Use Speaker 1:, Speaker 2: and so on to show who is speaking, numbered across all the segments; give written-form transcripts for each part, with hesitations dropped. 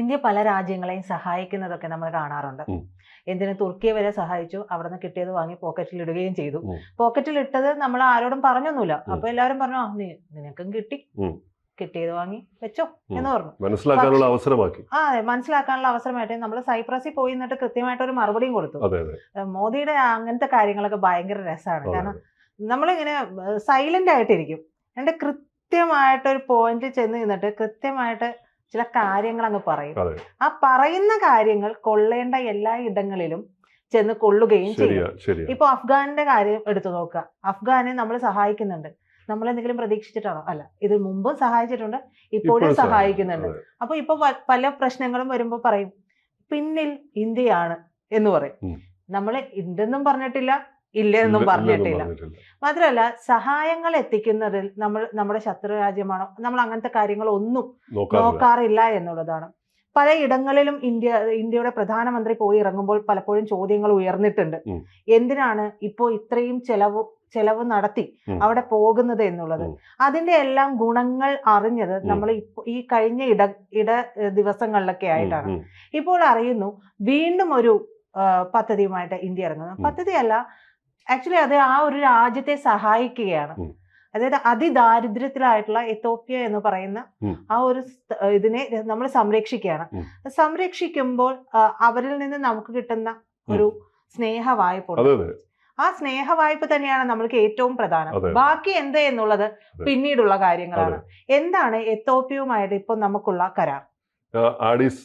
Speaker 1: India പല രാജ്യങ്ങളെയും സഹായിക്കുന്നതൊക്കെ നമ്മൾ കാണാറുണ്ട്.
Speaker 2: ഉം.
Speaker 1: എന്തിന് തുർക്കിയെ വരെ സഹായിച്ചു. അവിടുന്ന് കിട്ടിയത് വാങ്ങി പോക്കറ്റിൽ ഇടുകയും ചെയ്തു.
Speaker 2: ഉം.
Speaker 1: പോക്കറ്റിൽ ഇട്ടത് നമ്മൾ ആരോടും പറഞ്ഞൊന്നുമില്ല.
Speaker 2: ഉം.
Speaker 1: അപ്പൊ എല്ലാവരും പറഞ്ഞു, നിനക്കും കിട്ടി,
Speaker 2: ഉം.
Speaker 1: കിട്ടിയത് വാങ്ങി വെച്ചോ എന്ന് പറഞ്ഞു.
Speaker 2: മനസ്സിലാക്കാനുള്ള അവസരമാക്കി.
Speaker 1: അതെ, മനസ്സിലാക്കാനുള്ള അവസരമായിട്ട് നമ്മൾ സൈപ്രസിൽ പോയി നിന്നിട്ട് കൃത്യമായിട്ട് ഒരു മറുപടിയും കൊടുത്തു.
Speaker 2: അതെ അതെ
Speaker 1: മോദിയുടെ അങ്ങനത്തെ കാര്യങ്ങളൊക്കെ ഭയങ്കര രസമാണ്.
Speaker 2: അതെ,
Speaker 1: കാരണം നമ്മളിങ്ങനെ സൈലന്റ് ആയിട്ടിരിക്കും, എന്നിട്ട് കൃത്യമായിട്ടൊരു പോയിന്റ് ചെന്ന് നിന്നിട്ട് കൃത്യമായിട്ട് ചില കാര്യങ്ങൾ അങ്ങ് പറയും.
Speaker 2: അതെ
Speaker 1: ആ പറയുന്ന കാര്യങ്ങൾ കൊള്ളേണ്ട എല്ലാ ഇടങ്ങളിലും ചെന്ന് കൊള്ളുകയും ചെയ്യും.
Speaker 2: ശരിയാ ശരിയാ
Speaker 1: ഇപ്പൊ അഫ്ഗാനിന്റെ കാര്യം എടുത്തു നോക്കുക. അഫ്ഗാനെ നമ്മൾ സഹായിക്കുന്നുണ്ട്. നമ്മൾ എന്തെങ്കിലും പ്രതീക്ഷിച്ചിട്ടാണോ? അല്ല, ഇത് മുമ്പും സഹായിച്ചിട്ടുണ്ട്, ഇപ്പോഴും
Speaker 2: ഇപ്പോഴും
Speaker 1: സഹായിക്കുന്നുണ്ട്.
Speaker 2: അതെ.
Speaker 1: അപ്പൊ ഇപ്പൊ പല പ്രശ്നങ്ങളും വരുമ്പോ പറയും പിന്നിൽ ഇന്ത്യയാണ് എന്ന് പറയും.
Speaker 2: ഉം.
Speaker 1: നമ്മള് ഉണ്ടെന്നും പറഞ്ഞിട്ടില്ല, ഇല്ലെന്നും
Speaker 2: ഇല്ലെന്നും
Speaker 1: പറഞ്ഞിട്ടില്ല.
Speaker 2: പറഞ്ഞിട്ടില്ല.
Speaker 1: മാത്രമല്ല, സഹായങ്ങൾ എത്തിക്കുന്നതിൽ നമ്മുടെ ശത്രു രാജ്യമാണോ, നമ്മൾ അങ്ങനത്തെ കാര്യങ്ങളൊന്നും
Speaker 2: നോക്കാറില്ല.
Speaker 1: നോക്കാറില്ല എന്നുള്ളതാണ്. പലയിടങ്ങളിലും ഇന്ത്യയുടെ പ്രധാനമന്ത്രി പോയി ഇറങ്ങുമ്പോൾ പലപ്പോഴും ചോദ്യങ്ങൾ ഉയർന്നിട്ടുണ്ട്.
Speaker 2: ഉം.
Speaker 1: എന്തിനാണ് ഇപ്പോ ഇത്രയും ചെലവ് നടത്തി
Speaker 2: ഉം.
Speaker 1: അവിടെ പോകുന്നത് എന്നുള്ളത്.
Speaker 2: ഉം.
Speaker 1: അതിന്റെ എല്ലാം ഗുണങ്ങൾ അറിഞ്ഞത് നമ്മൾ ഈ കഴിഞ്ഞ ഇട ദിവസങ്ങളിലൊക്കെ ആയിട്ടാണ്.
Speaker 2: ഉം.
Speaker 1: ഇപ്പോൾ അറിയുന്നു വീണ്ടും ഒരു പദ്ധതിയുമായിട്ട് ഇന്ത്യ ഇറങ്ങുന്നു. പദ്ധതിയല്ല, ആക്ച്വലി അത് ആ ഒരു രാജ്യത്തെ സഹായിക്കുകയാണ്.
Speaker 2: ഉം.
Speaker 1: അതായത് അതിദാരിദ്ര്യത്തിലായിട്ടുള്ള എത്തോപ്യ എന്ന് പറയുന്ന ആ ഒരു ഇതിനെ നമ്മൾ സംരക്ഷിക്കുകയാണ്. സംരക്ഷിക്കുമ്പോൾ അവരിൽ നിന്ന് നമുക്ക് കിട്ടുന്ന ഒരു സ്നേഹ വായ്പ,
Speaker 2: അതെ അതെ
Speaker 1: ആ സ്നേഹ വായ്പ തന്നെയാണ് നമ്മൾക്ക് ഏറ്റവും പ്രധാനം.
Speaker 2: അതെ.
Speaker 1: ബാക്കി എന്ത് എന്നുള്ളത് പിന്നീടുള്ള കാര്യങ്ങളാണ്.
Speaker 2: അതെ.
Speaker 1: എന്താണ് എത്തോപ്യയുമായിട്ട് ഇപ്പൊ നമുക്കുള്ള കരാർ?
Speaker 2: ആഡിസ്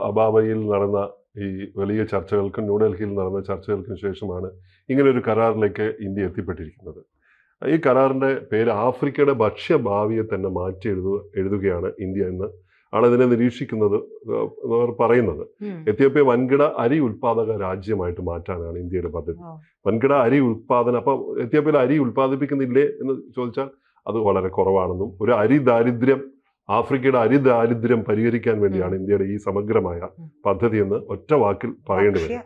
Speaker 2: അബാബയിൽ നടന്ന ഈ വലിയ ചർച്ചകൾക്കും ന്യൂഡൽഹിയിൽ നടന്ന ചർച്ചകൾക്കും ശേഷമാണ് ഇങ്ങനെ ഒരു കരാറിലേക്ക് ഇന്ത്യ എത്തിപ്പെട്ടിരിക്കുന്നത്. ഈ കരാറിന്റെ പേര് ആഫ്രിക്കയുടെ ഭക്ഷ്യഭാവിയെ തന്നെ മാറ്റി എഴുതുകയാണ് ഇന്ത്യ എന്ന് ആണ് ഇതിനെ നിരീക്ഷിക്കുന്നത് പറയുന്നത്. എത്യോപ്യ വൻകിട അരി ഉൽപാദക രാജ്യമായിട്ട് മാറ്റാനാണ് ഇന്ത്യയുടെ പദ്ധതി. വൻകിട അരി ഉൽപാദനം, അപ്പം എത്യോപ്യയിൽ അരി ഉൽപ്പാദിപ്പിക്കുന്നില്ലേ എന്ന് ചോദിച്ചാൽ അത് വളരെ കുറവാണെന്നും ഒരു ആഫ്രിക്കയുടെ അരിദാരിദ്ര്യം പരിഹരിക്കാൻ വേണ്ടിയാണ് ഇന്ത്യയുടെ ഈ സമഗ്രമായ പദ്ധതി എന്ന് ഒറ്റ വാക്കിൽ പറയേണ്ടി വരും.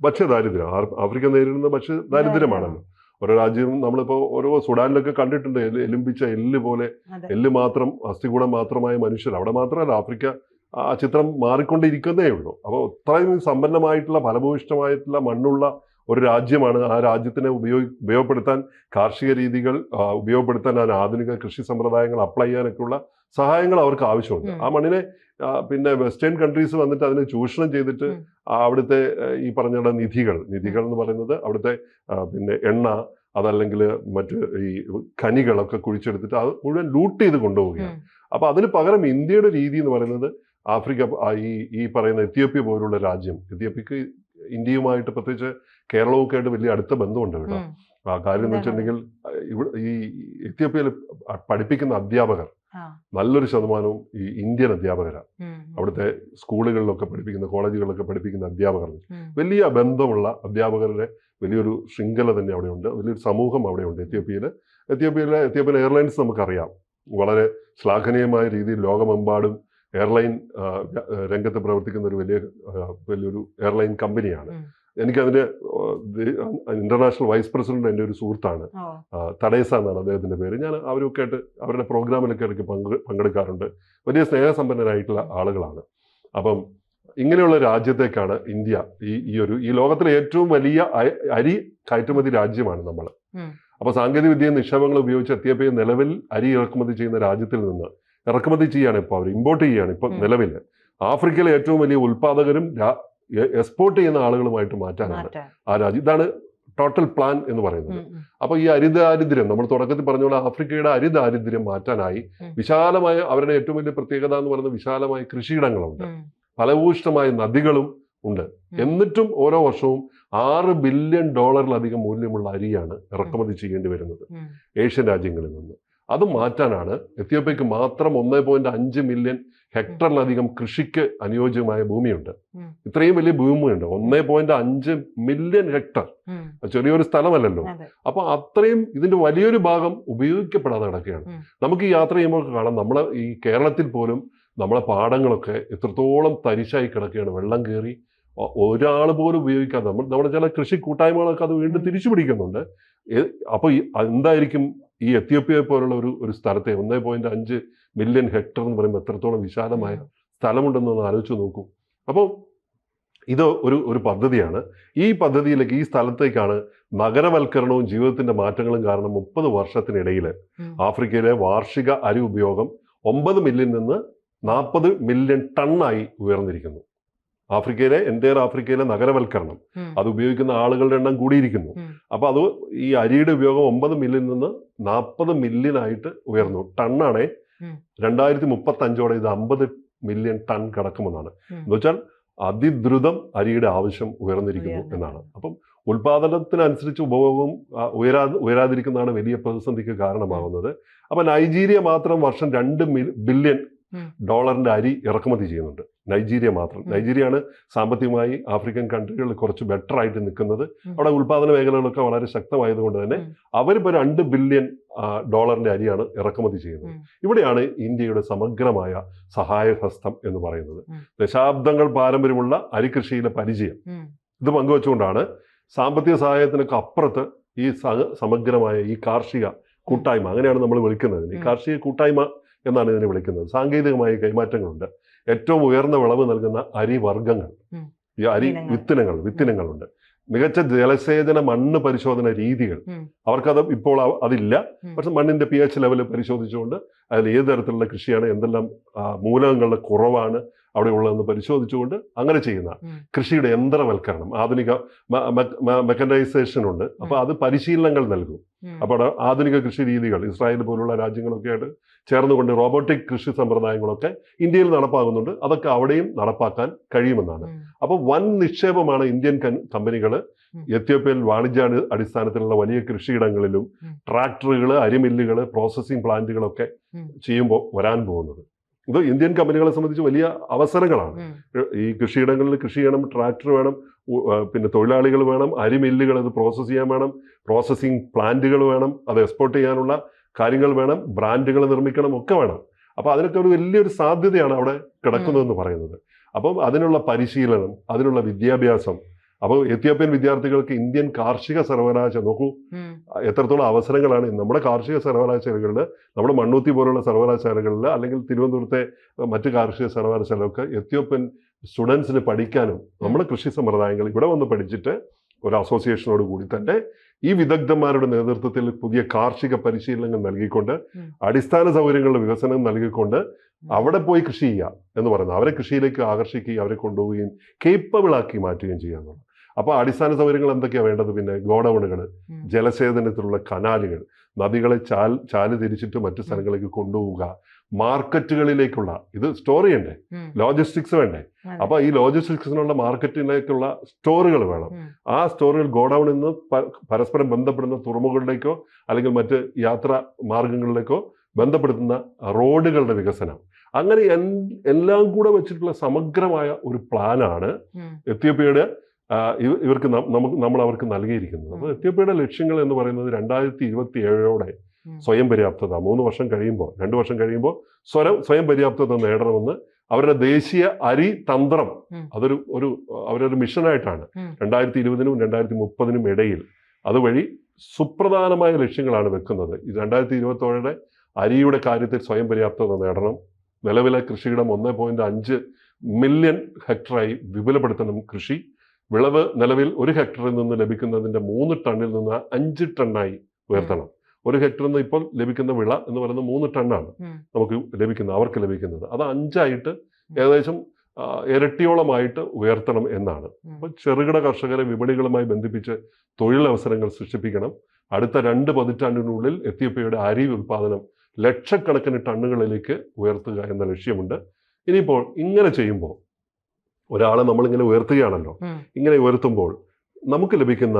Speaker 2: ഭക്ഷ്യദാരിദ്ര്യം ആഫ്രിക്ക നേരിടുന്ന ഭക്ഷ്യദാരിദ്ര്യമാണല്ലോ. ഓരോ രാജ്യവും നമ്മളിപ്പോൾ ഓരോ സുഡാനിലൊക്കെ കണ്ടിട്ടുണ്ട്, എലുമ്പിച്ച എല്ല് പോലെ, എല്ല് മാത്രം അസ്ഥികൂടം മാത്രമായ മനുഷ്യർ. അവിടെ മാത്രമല്ല, ആഫ്രിക്ക ആ ചിത്രം മാറിക്കൊണ്ടിരിക്കുന്നേ ഉള്ളൂ. അപ്പോൾ അത്രയും സമ്പന്നമായിട്ടുള്ള ഫലഭൂയിഷ്ടമായിട്ടുള്ള മണ്ണുള്ള ഒരു രാജ്യമാണ്. ആ രാജ്യത്തിനെ ഉപയോഗപ്പെടുത്താൻ, കാർഷിക രീതികൾ ഉപയോഗപ്പെടുത്താൻ, ആധുനിക കൃഷി സമ്പ്രദായങ്ങൾ അപ്ലൈ ചെയ്യാനൊക്കെയുള്ള സഹായങ്ങൾ അവർക്ക് ആവശ്യമുണ്ട്. ആ മണ്ണിനെ പിന്നെ വെസ്റ്റേൺ കൺട്രീസ് വന്നിട്ട് അതിനെ ചൂഷണം ചെയ്തിട്ട് അവിടുത്തെ ഈ പറഞ്ഞ നിധികൾ എന്ന് പറയുന്നത് അവിടുത്തെ പിന്നെ എണ്ണ, അതല്ലെങ്കിൽ മറ്റ് ഈ ഖനികളൊക്കെ കുഴിച്ചെടുത്തിട്ട് അത് മുഴുവൻ ലൂട്ട് ചെയ്ത് കൊണ്ടുപോവുകയാണ്. അപ്പൊ അതിന് പകരം ഇന്ത്യയുടെ രീതി എന്ന് പറയുന്നത് ആഫ്രിക്ക ഈ പറയുന്ന എത്യോപ്യ പോലുള്ള രാജ്യം, എത്യോപ്യക്ക് ഇന്ത്യയുമായിട്ട് പ്രത്യേകിച്ച് കേരളമൊക്കെ ആയിട്ട് വലിയ അടുത്ത ബന്ധമുണ്ട് ഇവിടെ. കാര്യം എന്ന് വെച്ചിട്ടുണ്ടെങ്കിൽ ഇവിടെ ഈ എത്യോപ്യയിൽ പഠിപ്പിക്കുന്ന അധ്യാപകർ നല്ലൊരു ശതമാനവും ഈ ഇന്ത്യൻ അധ്യാപകരാണ്. അവിടുത്തെ സ്കൂളുകളിലൊക്കെ പഠിപ്പിക്കുന്ന, കോളേജുകളിലൊക്കെ പഠിപ്പിക്കുന്ന അധ്യാപകർ, വലിയ ബന്ധമുള്ള അധ്യാപകരുടെ വലിയൊരു ശൃംഖല തന്നെ അവിടെയുണ്ട്. വലിയൊരു സമൂഹം അവിടെയുണ്ട് എത്യോപ്യൻ എയർലൈൻസ് നമുക്കറിയാം, വളരെ ശ്ലാഘനീയമായ രീതിയിൽ ലോകമെമ്പാടും എയർലൈൻ രംഗത്ത് പ്രവർത്തിക്കുന്ന ഒരു വലിയൊരു എയർലൈൻ കമ്പനിയാണ്. എനിക്കതിൻ്റെ ഇന്റർനാഷണൽ വൈസ് പ്രസിഡന്റ് എൻ്റെ ഒരു സുഹൃത്താണ്, തടേസ എന്നാണ് അദ്ദേഹത്തിന്റെ പേര്. ഞാൻ അവരൊക്കെ ആയിട്ട് അവരുടെ പ്രോഗ്രാമിലൊക്കെ ഇടയ്ക്ക് പങ്കെടുക്കാറുണ്ട്. വലിയ സ്നേഹസമ്പന്നരായിട്ടുള്ള ആളുകളാണ്. അപ്പം ഇങ്ങനെയുള്ള രാജ്യത്തേക്കാണ് ഇന്ത്യ ഈ ലോകത്തിലെ ഏറ്റവും വലിയ അരി കയറ്റുമതി രാജ്യമാണ് നമ്മൾ. അപ്പൊ സാങ്കേതിക വിദ്യ നിക്ഷേപങ്ങൾ ഉപയോഗിച്ച് എത്യോപ്യ നിലവിൽ അരി ഇറക്കുമതി ചെയ്യുന്ന രാജ്യത്തിൽ നിന്ന് ഇറക്കുമതി ചെയ്യാണ് ഇപ്പോൾ അവർ, ഇമ്പോർട്ട് ചെയ്യാണ് ഇപ്പോൾ നിലവിൽ. ആഫ്രിക്കയിലെ ഏറ്റവും വലിയ ഉൽപാദകരും എക്സ്പോർട്ട് ചെയ്യുന്ന ആളുകളുമായിട്ട് മാറ്റാനാണ് ആ രാജ്യം. ഇതാണ് ടോട്ടൽ പ്ലാൻ എന്ന് പറയുന്നത്. അപ്പൊ ഈ അരിദാരിദ്ര്യം, നമ്മൾ തുടക്കത്തിൽ പറഞ്ഞ പോലെ ആഫ്രിക്കയുടെ അരിദാരിദ്ര്യം മാറ്റാനായി വിശാലമായ, അവരുടെ ഏറ്റവും വലിയ പ്രത്യേകത എന്ന് പറയുന്നത് വിശാലമായ കൃഷിയിടങ്ങളുണ്ട്, ഫലഭൂയിഷ്ടമായ നദികളും ഉണ്ട്. എന്നിട്ടും ഓരോ വർഷവും $6 ബില്യൺ മൂല്യമുള്ള അരിയാണ് ഇറക്കുമതി ചെയ്യേണ്ടി വരുന്നത് ഏഷ്യൻ രാജ്യങ്ങളിൽ നിന്ന്. അത് മാറ്റാനാണ് എത്യോപ്യക്ക് മാത്രം 1.5 മില്യൺ ഹെക്ടറിലധികം കൃഷിക്ക് അനുയോജ്യമായ ഭൂമിയുണ്ട്. ഇത്രയും വലിയ ഭൂമിയുണ്ട്, 1.5 മില്യൺ ഹെക്ടർ, ചെറിയൊരു സ്ഥലമല്ലല്ലോ. അപ്പൊ അത്രയും ഇതിന്റെ വലിയൊരു ഭാഗം ഉപയോഗിക്കപ്പെടാതെ കിടക്കുകയാണ്. നമുക്ക് ഈ യാത്ര ചെയ്യുമ്പോൾ കാണാം, നമ്മളെ ഈ കേരളത്തിൽ പോലും നമ്മളെ പാടങ്ങളൊക്കെ എത്രത്തോളം തരിശായി കിടക്കുകയാണ്, വെള്ളം കയറി ഒരാൾ പോലും ഉപയോഗിക്കാതെ. നമ്മുടെ ചില കൃഷി കൂട്ടായ്മകളൊക്കെ അത് വീണ്ടും തിരിച്ചു പിടിക്കുന്നുണ്ട്. അപ്പൊ എന്തായിരിക്കും ഈ എത്യോപ്യയെ പോലുള്ള ഒരു സ്ഥലത്തെ 1.5 മില്യൺ ഹെക്ടർ എന്ന് പറയുമ്പോൾ എത്രത്തോളം വിശാലമായ സ്ഥലമുണ്ടെന്നൊന്ന് ആലോചിച്ച് നോക്കൂ. അപ്പോൾ ഇത് ഒരു പദ്ധതിയാണ്. ഈ പദ്ധതിയിലേക്ക്, ഈ സ്ഥലത്തേക്കാണ് നഗരവൽക്കരണവും ജീവിതത്തിന്റെ മാറ്റങ്ങളും കാരണം 30 വർഷത്തിനിടയിൽ ആഫ്രിക്കയിലെ വാർഷിക അരി ഉപയോഗം 9 മില്യൺ നിന്ന് 40 മില്യൺ ടണ്ണായി ഉയർന്നിരിക്കുന്നു. ആഫ്രിക്കയിലെ നഗരവൽക്കരണം, അത് ഉപയോഗിക്കുന്ന ആളുകളുടെ എണ്ണം കൂടിയിരിക്കുന്നു. അപ്പൊ അത് ഈ അരിയുടെ ഉപയോഗം 9 മില്യൺ നിന്ന് 40 മില്യൺ ആയിട്ട് ഉയർന്നു. ടണ്ണാണേ. 2035 ഇത് 50 മില്യൺ ടൺ കടക്കുമെന്നാണ്. എന്ന് വെച്ചാൽ അതിദ്രുതം അരിയുടെ ആവശ്യം ഉയർന്നിരിക്കുന്നു എന്നാണ്. അപ്പം ഉൽപാദനത്തിനനുസരിച്ച് ഉപഭോഗം ഉയരാതിരിക്കുന്നതാണ് വലിയ പ്രതിസന്ധിക്ക് കാരണമാകുന്നത്. അപ്പൊ നൈജീരിയ മാത്രം വർഷം $2 ബില്യൺ അരി ഇറക്കുമതി ചെയ്യുന്നുണ്ട്. നൈജീരിയ മാത്രം. നൈജീരിയയാണ് സാമ്പത്തികമായി ആഫ്രിക്കൻ കൺട്രികളിൽ കുറച്ച് ബെറ്റർ ആയിട്ട് നിൽക്കുന്നത്. അവിടെ ഉൽപാദന മേഖലകളൊക്കെ വളരെ ശക്തമായതുകൊണ്ട് തന്നെ അവരിപ്പോൾ $2 ബില്യൺ അരിയാണ് ഇറക്കുമതി ചെയ്യുന്നത്. ഇവിടെയാണ് ഇന്ത്യയുടെ സമഗ്രമായ സഹായഹസ്തം എന്ന് പറയുന്നത്. ദശാബ്ദങ്ങൾ പാരമ്പര്യമുള്ള അരികൃഷിയിലെ പരിചയം ഇത് പങ്കുവെച്ചുകൊണ്ടാണ് സാമ്പത്തിക സഹായത്തിനൊക്കെ അപ്പുറത്ത് ഈ സമഗ്രമായ ഈ കാർഷിക കൂട്ടായ്മ, അങ്ങനെയാണ് നമ്മൾ വിളിക്കുന്നത്. ഈ കാർഷിക കൂട്ടായ്മ എന്നാണ് ഇതിനെ വിളിക്കുന്നത്. സാങ്കേതികമായ കൈമാറ്റങ്ങളുണ്ട്. ഏറ്റവും ഉയർന്ന വിളവ് നൽകുന്ന അരി വർഗ്ഗങ്ങൾ, ഈ അരി വിത്തിനങ്ങളുണ്ട്. മികച്ച ജലസേചന മണ്ണ് പരിശോധന രീതികൾ, അവർക്കത് ഇപ്പോൾ അതില്ല. പക്ഷെ മണ്ണിന്റെ pH ലെവൽ പരിശോധിച്ചുകൊണ്ട് അതിൽ ഏത് തരത്തിലുള്ള കൃഷിയാണ്, എന്തെല്ലാം മൂലകങ്ങളുടെ കുറവാണ് അവിടെ ഉള്ളതെന്ന് പരിശോധിച്ചുകൊണ്ട് അങ്ങനെ ചെയ്യുന്ന കൃഷിയുടെ യന്ത്രവൽക്കരണം, ആധുനിക മെക്കനൈസേഷൻ ഉണ്ട്. അപ്പൊ അത് പരിശീലനങ്ങൾ നൽകും. അപ്പോൾ ആധുനിക കൃഷി രീതികൾ ഇസ്രായേൽ പോലുള്ള രാജ്യങ്ങളൊക്കെ ആയിട്ട് ചേർന്നുകൊണ്ട് റോബോട്ടിക് കൃഷി സമ്പ്രദായങ്ങളൊക്കെ ഇന്ത്യയിൽ നടപ്പാകുന്നുണ്ട്. അതൊക്കെ അവിടെയും നടപ്പാക്കാൻ കഴിയുമെന്നാണ്. അപ്പൊ വൻ നിക്ഷേപമാണ് ഇന്ത്യൻ കമ്പനികൾ എത്യോപ്യയിൽ വാണിജ്യ അടിസ്ഥാനത്തിലുള്ള വലിയ കൃഷിയിടങ്ങളിലും ട്രാക്ടറുകൾ, അരിമില്ലുകൾ, പ്രോസസ്സിംഗ് പ്ലാന്റുകളൊക്കെ ചെയ്യുമ്പോൾ വരാൻ പോകുന്നത്. ഇത് ഇന്ത്യൻ കമ്പനികളെ സംബന്ധിച്ച് വലിയ അവസരങ്ങളാണ്. ഈ കൃഷിയിടങ്ങളിൽ കൃഷി ചെയ്യണം, ട്രാക്ടർ വേണം, പിന്നെ തൊഴിലാളികൾ വേണം, അരിമില്ലുകൾ അത് പ്രോസസ്സ് ചെയ്യാൻ വേണം, പ്രോസസ്സിംഗ് പ്ലാന്റുകൾ വേണം, അത് എക്സ്പോർട്ട് ചെയ്യാനുള്ള കാര്യങ്ങൾ വേണം, ബ്രാൻഡുകൾ നിർമ്മിക്കണം, ഒക്കെ വേണം. അപ്പോൾ അതിനൊക്കെ ഒരു വലിയൊരു സാധ്യതയാണ് അവിടെ കിടക്കുന്നതെന്ന് പറയുന്നത്. അപ്പം അതിനുള്ള പരിശീലനം, അതിനുള്ള വിദ്യാഭ്യാസം. അപ്പോൾ എത്യോപ്യൻ വിദ്യാർത്ഥികൾക്ക് ഇന്ത്യൻ കാർഷിക സർവകലാശാല, നോക്കൂ എത്രത്തോളം അവസരങ്ങളാണ് നമ്മുടെ കാർഷിക സർവകലാശാലകളിൽ, നമ്മുടെ മണ്ണൂത്തി പോലുള്ള സർവകലാശാലകളിൽ, അല്ലെങ്കിൽ തിരുവനന്തപുരത്തെ മറ്റ് കാർഷിക സർവകലാശാലകളൊക്കെ എത്യോപ്യൻ സ്റ്റുഡൻസിന് പഠിക്കാനും നമ്മുടെ കൃഷി സമ്പ്രദായങ്ങൾ ഇവിടെ വന്ന് പഠിച്ചിട്ട് ഒരു അസോസിയേഷനോട് കൂടി തന്നെ ഈ വിദഗ്ധന്മാരുടെ നേതൃത്വത്തിൽ പുതിയ കാർഷിക പരിശീലനങ്ങൾ നൽകിക്കൊണ്ട്, അടിസ്ഥാന സൗകര്യങ്ങളുടെ വികസനം നൽകിക്കൊണ്ട് അവിടെ പോയി കൃഷി ചെയ്യുക എന്ന് പറയുന്നത്, അവരെ കൃഷിയിലേക്ക് ആകർഷിക്കുകയും അവരെ കൊണ്ടുപോവുകയും കേപ്പബിൾ ആക്കി മാറ്റുകയും ചെയ്യുക എന്നുള്ളത്. അപ്പോൾ അടിസ്ഥാന സൗകര്യങ്ങൾ എന്തൊക്കെയാണ് വേണ്ടത്? പിന്നെ ഗോഡൌണുകൾ, ജലസേചനത്തിലുള്ള കനാലുകൾ, നദികളെ ചാല് തിരിച്ചിട്ട് മറ്റു സ്ഥലങ്ങളിലേക്ക് കൊണ്ടുപോവുക, മാർക്കറ്റുകളിലേക്കുള്ള ഇത് സ്റ്റോർ ചെയ്യണ്ടേ, ലോജിസ്റ്റിക്സ് വേണ്ടേ. അപ്പൊ ഈ ലോജിസ്റ്റിക്സിനുള്ള മാർക്കറ്റിലേക്കുള്ള സ്റ്റോറുകൾ വേണം. ആ സ്റ്റോറുകൾ ഗോഡൌണിൽ നിന്ന് പരസ്പരം ബന്ധപ്പെടുന്ന തുറമുഖങ്ങളിലേക്കോ അല്ലെങ്കിൽ മറ്റ് യാത്രാ മാർഗങ്ങളിലേക്കോ ബന്ധപ്പെടുത്തുന്ന റോഡുകളുടെ വികസനം, അങ്ങനെ എല്ലാം കൂടെ വെച്ചിട്ടുള്ള സമഗ്രമായ ഒരു പ്ലാനാണ് എത്യോപ്യയുടെ ഇവർക്ക് നമ്മൾ അവർക്ക് നൽകിയിരിക്കുന്നത്. അപ്പോൾ എത്യോപ്യയുടെ ലക്ഷ്യങ്ങൾ എന്ന് പറയുന്നത് 2027 സ്വയം പര്യാപ്തത, 3 വർഷം കഴിയുമ്പോൾ 2 വർഷം കഴിയുമ്പോൾ സ്വയം പര്യാപ്തത നേടണമെന്ന് അവരുടെ ദേശീയ അരി തന്ത്രം, അവരൊരു മിഷനായിട്ടാണ് 2020-നും 2030-നും ഇടയിൽ അതുവഴി സുപ്രധാനമായ ലക്ഷ്യങ്ങളാണ് വെക്കുന്നത്. 2027 അരിയുടെ കാര്യത്തിൽ സ്വയം പര്യാപ്തത നേടണം. നിലവിലെ കൃഷിയിടം 1.5 മില്യൺ ഹെക്ടറായി വിപുലപ്പെടുത്തണം കൃഷി. വിളവ് നിലവിൽ 1 ഹെക്ടറിൽ നിന്ന് ലഭിക്കുന്നതിന്റെ 3 ടണ്ണിൽ നിന്ന് 5 ടണ്ണായി ഉയർത്തണം. 1 ഹെക്ടറിൽ നിന്ന് ഇപ്പോൾ ലഭിക്കുന്ന വിള എന്ന് പറയുന്നത് 3 ടണ്ണാണ് അവർക്ക് ലഭിക്കുന്നത്. അത് 5 ആയിട്ട് ഏകദേശം ഇരട്ടിയോളമായിട്ട് ഉയർത്തണം എന്നാണ്. അപ്പൊ ചെറുകിട കർഷകരെ വിപണികളുമായി ബന്ധിപ്പിച്ച് തൊഴിലവസരങ്ങൾ സൃഷ്ടിപ്പിക്കണം. അടുത്ത 2 പതിറ്റാണ്ടിനുള്ളിൽ എത്യോപ്യയുടെ അരി ഉൽപാദനം ലക്ഷക്കണക്കിന് ടണ്ണുകളിലേക്ക് ഉയർത്തുക എന്ന ലക്ഷ്യമുണ്ട്. ഇനിയിപ്പോൾ ഇങ്ങനെ ചെയ്യുമ്പോൾ ഒരാളെ നമ്മളിങ്ങനെ ഉയർത്തുകയാണല്ലോ, ഇങ്ങനെ ഉയർത്തുമ്പോൾ നമുക്ക് ലഭിക്കുന്ന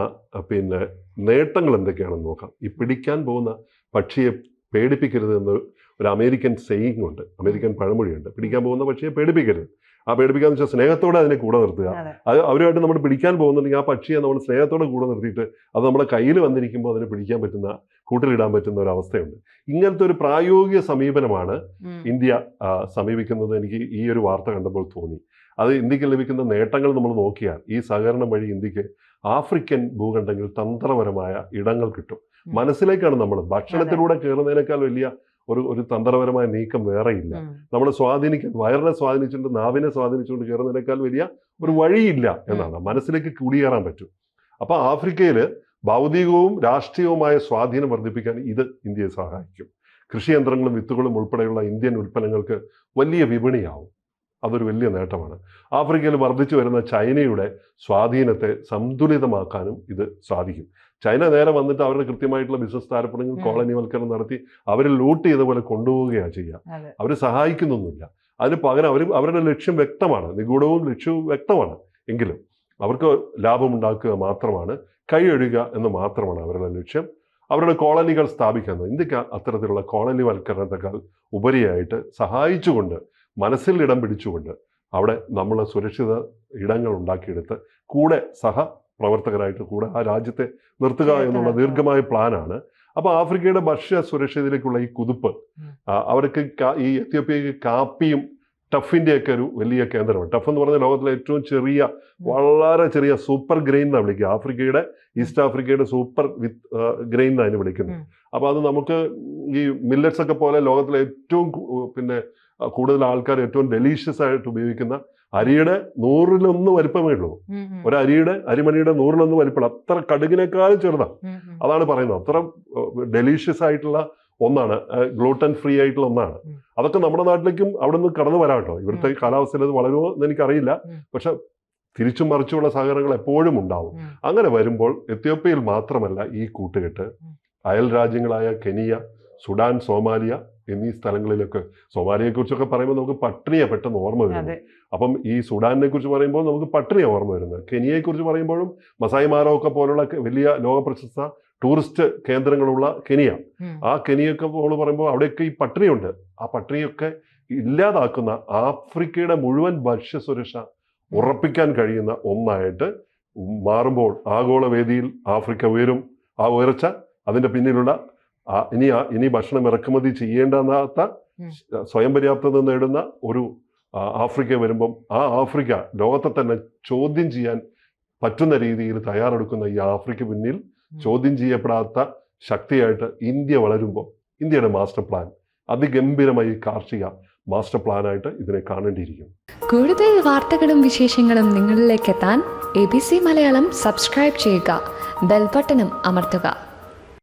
Speaker 2: പിന്നെ നേട്ടങ്ങൾ എന്തൊക്കെയാണെന്ന് നോക്കാം. ഈ പിടിക്കാൻ പോകുന്ന പക്ഷിയെ പേടിപ്പിക്കരുത് എന്ന് ഒരു അമേരിക്കൻ സെയിങ് ഉണ്ട്, അമേരിക്കൻ പഴമൊഴിയുണ്ട്. പിടിക്കാൻ പോകുന്ന പക്ഷിയെ പേടിപ്പിക്കരുത്. ആ പേടിപ്പിക്കാന്ന് വെച്ചാൽ സ്നേഹത്തോടെ അതിനെ കൂടെ നിർത്തുക. അത് അവരുമായിട്ട് നമ്മൾ പിടിക്കാൻ പോകുന്നുണ്ടെങ്കിൽ ആ പക്ഷിയെ നമ്മൾ സ്നേഹത്തോടെ കൂടെ നിർത്തിയിട്ട് അത് നമ്മുടെ കയ്യിൽ വന്നിരിക്കുമ്പോൾ അതിനെ പിടിക്കാൻ പറ്റുന്ന, കൂട്ടിലിടാൻ പറ്റുന്ന ഒരു അവസ്ഥയുണ്ട്. ഇങ്ങനത്തെ ഒരു പ്രായോഗിക സമീപനമാണ് ഇന്ത്യ സമീപിക്കുന്നത്. എനിക്ക് ഈ ഒരു വാർത്ത കണ്ടപ്പോൾ തോന്നി. അത് ഇന്ത്യക്ക് ലഭിക്കുന്ന നേട്ടങ്ങൾ നമ്മൾ നോക്കിയാൽ ഈ സഹകരണം വഴി ഇന്ത്യക്ക് ആഫ്രിക്കൻ ഭൂഖണ്ഡങ്ങളിൽ തന്ത്രപരമായ ഇടങ്ങൾ കിട്ടും. മനസ്സിലേക്കാണ് നമ്മൾ ഭക്ഷണത്തിലൂടെ കയറുന്നതിനേക്കാൾ വലിയ ഒരു തന്ത്രപരമായ നീക്കം വേറെ ഇല്ല. നമ്മളെ സ്വാധീനിക്കാൻ, വയറിനെ സ്വാധീനിച്ചുകൊണ്ട് നാവിനെ സ്വാധീനിച്ചുകൊണ്ട് കയറുന്നതിനേക്കാൾ വലിയ ഒരു വഴിയില്ല എന്നാണ്. മനസ്സിലേക്ക് കുടിയേറാൻ പറ്റും. അപ്പൊ ആഫ്രിക്കയിൽ ഭൗതികവും രാഷ്ട്രീയവുമായ സ്വാധീനം വർദ്ധിപ്പിക്കാൻ ഇത് ഇന്ത്യയെ സഹായിക്കും. കൃഷിയന്ത്രങ്ങളും വിത്തുകളും ഉൾപ്പെടെയുള്ള ഇന്ത്യൻ ഉൽപ്പന്നങ്ങൾക്ക് വലിയ വിപണിയാവും. അതൊരു വലിയ നേട്ടമാണ്. ആഫ്രിക്കയിൽ വർദ്ധിച്ചു വരുന്ന ചൈനയുടെ സ്വാധീനത്തെ സന്തുലിതമാക്കാനും ഇത് സാധിക്കും. ചൈന നേരെ വന്നിട്ട് അവരുടെ കൃത്യമായിട്ടുള്ള ബിസിനസ് താല്പര്യങ്ങൾ കോളനിവൽക്കരണം നടത്തി അവരെ ലൂട്ട് ചെയ്ത പോലെ കൊണ്ടുപോവുകയാണ് ചെയ്യുക. അവർ സഹായിക്കുന്നൊന്നുമില്ല. അതിന് പകരം അവരുടെ ലക്ഷ്യം വ്യക്തമാണ്, നിഗൂഢവും ലക്ഷ്യവും വ്യക്തമാണ്. എങ്കിലും അവർക്ക് ലാഭമുണ്ടാക്കുക മാത്രമാണ്, കൈയൊഴുക എന്ന് മാത്രമാണ് അവരുടെ ലക്ഷ്യം. അവരുടെ കോളനികൾ സ്ഥാപിക്കുന്നത്. ഇന്ത്യക്ക് അത്തരത്തിലുള്ള കോളനിവൽക്കരണത്തെക്കാൾ ഉപരിയായിട്ട് സഹായിച്ചുകൊണ്ട്, മനസ്സിൽ ഇടം പിടിച്ചുകൊണ്ട് അവിടെ നമ്മൾ സുരക്ഷിത ഇടങ്ങൾ ഉണ്ടാക്കിയെടുത്ത് കൂടെ സഹപ്രവർത്തകരായിട്ട് കൂടെ ആ രാജ്യത്തെ നിർത്തുക എന്നുള്ള ദീർഘമായ പ്ലാനാണ്. അപ്പോൾ ആഫ്രിക്കയുടെ ഭക്ഷ്യ സുരക്ഷിതയിലേക്കുള്ള ഈ കുതിപ്പ്, അവർക്ക് ഈ എത്യോപ്യയ്ക്ക് കാപ്പിയും ടഫിൻ്റെയൊക്കെ ഒരു വലിയ കേന്ദ്രമാണ്. ടഫ് എന്ന് പറഞ്ഞാൽ ലോകത്തിലെ ഏറ്റവും ചെറിയ, വളരെ ചെറിയ സൂപ്പർ ഗ്രെയിൻ എന്നാണ് വിളിക്കുക. ആഫ്രിക്കയുടെ, ഈസ്റ്റ് ആഫ്രിക്കയുടെ സൂപ്പർ ഗ്രെയിൻ എന്നാണ് അതിന് വിളിക്കുന്നത്. അപ്പോൾ അത് നമുക്ക് ഈ മില്ലറ്റ്സ് ഒക്കെ പോലെ ലോകത്തിലെ ഏറ്റവും കൂടുതൽ ആൾക്കാർ ഏറ്റവും ഡെലീഷ്യസ് ആയിട്ട് ഉപയോഗിക്കുന്ന അരിയുടെ 100-1 വലിപ്പമേ ഉള്ളൂ. അരിമണിയുടെ 100-1 വലിപ്പമുള്ള, അത്ര കടുകിനേക്കാളും ചെറുതാണ്. അതാണ് പറയുന്നത്. അത്ര ഡെലീഷ്യസ് ആയിട്ടുള്ള ഒന്നാണ്, ഗ്ലൂട്ടൻ ഫ്രീ ആയിട്ടുള്ള ഒന്നാണ്. അതൊക്കെ നമ്മുടെ നാട്ടിലേക്കും അവിടെ നിന്ന് കടന്നു വരാം കേട്ടോ. ഇവിടുത്തെ കാലാവസ്ഥയിൽ അത് വളരുമോ എന്ന് എനിക്കറിയില്ല. പക്ഷെ തിരിച്ചും മറിച്ചുമുള്ള സഹകരണങ്ങൾ എപ്പോഴും ഉണ്ടാവും. അങ്ങനെ വരുമ്പോൾ എത്യോപ്യയിൽ മാത്രമല്ല ഈ കൂട്ടുകെട്ട് അയൽ രാജ്യങ്ങളായ കെനിയ, സുഡാൻ, സോമാലിയ എന്നീ സ്ഥലങ്ങളിലൊക്കെ, സോമാലിയെ കുറിച്ചൊക്കെ പറയുമ്പോൾ നമുക്ക് പട്ടിണിയെ പെട്ടെന്ന് ഓർമ്മ വരുന്നു. അപ്പം ഈ സുഡാനിനെ കുറിച്ച് പറയുമ്പോൾ നമുക്ക് പട്ടിണിയെ ഓർമ്മ വരുന്നത്. കെനിയയെ കുറിച്ച് പറയുമ്പോഴും മസായി മാറോ ഒക്കെ പോലുള്ള വലിയ ലോക പ്രശസ്ത ടൂറിസ്റ്റ് കേന്ദ്രങ്ങളുള്ള കെനിയ, ആ കെനിയൊക്കെ നമ്മൾ പറയുമ്പോൾ അവിടെയൊക്കെ ഈ പട്ടിണിയുണ്ട്. ആ പട്ടിണിയൊക്കെ ഇല്ലാതാക്കുന്ന, ആഫ്രിക്കയുടെ മുഴുവൻ ഭക്ഷ്യസുരക്ഷ ഉറപ്പിക്കാൻ കഴിയുന്ന ഒന്നായിട്ട് മാറുമ്പോൾ ആഗോളവേദിയിൽ ആഫ്രിക്ക ഉയരും. ആ ഉയർച്ച, അതിൻ്റെ പിന്നിലുള്ള ഇനി ഭക്ഷണം ഇറക്കുമതി ചെയ്യേണ്ടാത്ത സ്വയം പര്യാപ്തത നേടുന്ന ഒരു ആഫ്രിക്ക വരുമ്പം ആ ആഫ്രിക്ക ലോകത്തെ തന്നെ ചോദ്യം ചെയ്യാൻ പറ്റുന്ന രീതിയിൽ തയ്യാറെടുക്കുന്ന ഈ ആഫ്രിക്ക പിന്നിൽ ചോദ്യം ചെയ്യപ്പെടാത്ത ശക്തിയായിട്ട് ഇന്ത്യ വളരുമ്പോൾ ഇന്ത്യയുടെ മാസ്റ്റർ പ്ലാൻ അതിഗംഭീരമായി കാർഷിക മാസ്റ്റർ പ്ലാനായിട്ട് ഇതിനെ കാണേണ്ടിയിരിക്കും.
Speaker 3: കൂടുതൽ വാർത്തകളും വിശേഷങ്ങളും നിങ്ങളിലേക്ക് എത്താൻ ABC മലയാളം സബ്സ്ക്രൈബ് ചെയ്യുക, ബെൽ ബട്ടണും അമർത്തുക.